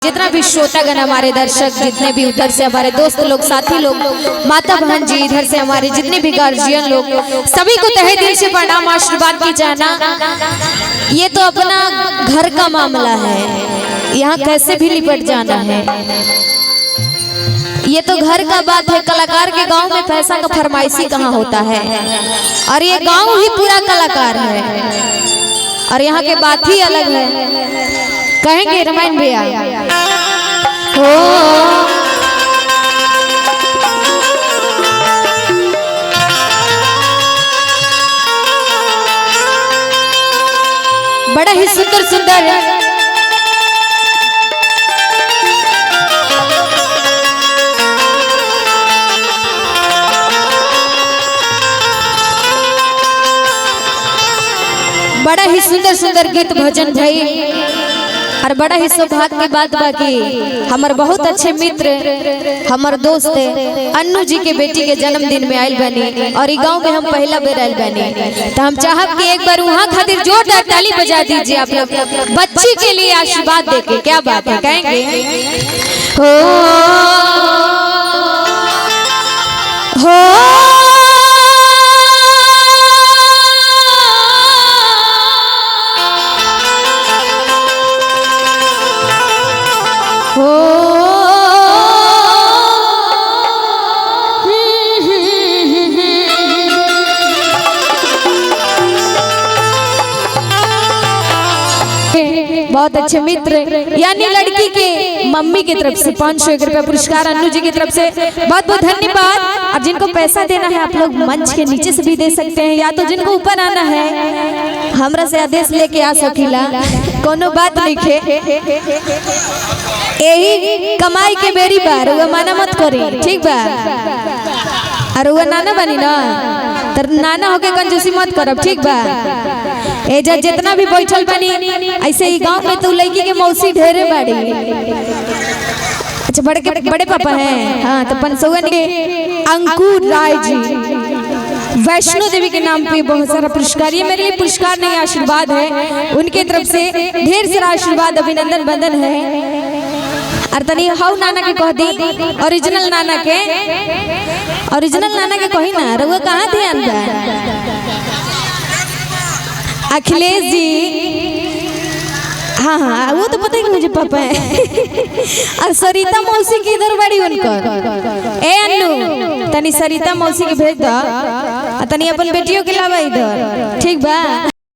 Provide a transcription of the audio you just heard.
जितना भी श्रोतागण हमारे दर्शक जितने भी उधर से हमारे दोस्त लोग साथी लोग माता बहन जी इधर से हमारे जितने भी गार्जियन लोग सभी को तहे दिल से प्रणाम आशीर्वाद की जाना। ये तो अपना घर का मामला है, यहाँ कैसे भी लिपट जाना है, ये तो घर का बात है। कलाकार के गांव में पैसा का फरमाइशी कहाँ होता है, और ये गांव ही पूरा कलाकार है और यहाँ के बात ही अलग है। कहेंगे रामायण भैया हो बड़ा ही सुंदर सुंदर बड़ा ही सुंदर सुंदर गीत भजन भाई और बड़ा ही सौभाग्य की बात बाकी हमारे बहुत अच्छे मित्र हमारे दोस्त अन्नू जी के बेटी के जन्मदिन में आयल बनी और गांव में हम पहला बेर आयल बनी, तो हम चाहब कि एक बार वहाँ खातिर जोरदार ताली बजा दीजिए आप लोग बच्ची के लिए आशीर्वाद देके। क्या बात है, कहेंगे हो बहुत अच्छे मित्र यानी लड़की के मम्मी की तरफ से 501 रुपया पुरस्कार अन्नू जी की तरफ से बहुत बहुत धन्यवाद। और जिनको पैसा देना है आप लोग मंच के नीचे से भी दे सकते हैं, या तो जिनको ऊपर आना है हमरा से आदेश लेके आ सकीला, कोनो बात नहीं खे। यही कमाई के बेरी बार वो माना मत करी, ठीक बा। और वो नाना बनी ना तर नाना होके कंजूसी मत करब, ठीक बा। एजा जितना भी बैठल बनी ऐसे ही गांव में तो लड़की के मौसी ढेरे बाड़ी। अच्छा बड़े पापा हैं, हाँ तो 501 के अंकुर राय जी वैष्णो देवी के नाम पे बहुत सारा पुरस्कार, ये मेरे लिए पुरस्कार नहीं आशीर्वाद है, उनके तरफ से ढेर सारा आशीर्वाद अभिनंदन बंदन है। और तनी हाउ नाना के कह दी ओरिजिनल नाना के कही ना रउआ कहाँ ध्यान बा। अखिलेश जी, हाँ हाँ वो तो पता ही मुझे पापा है। और सरिता मौसी की इधर बड़ी उनकर ए अन्नू तनी सरिता मौसी के भेज दो, तनी अपन बेटियों के लावा इधर, ठीक बा।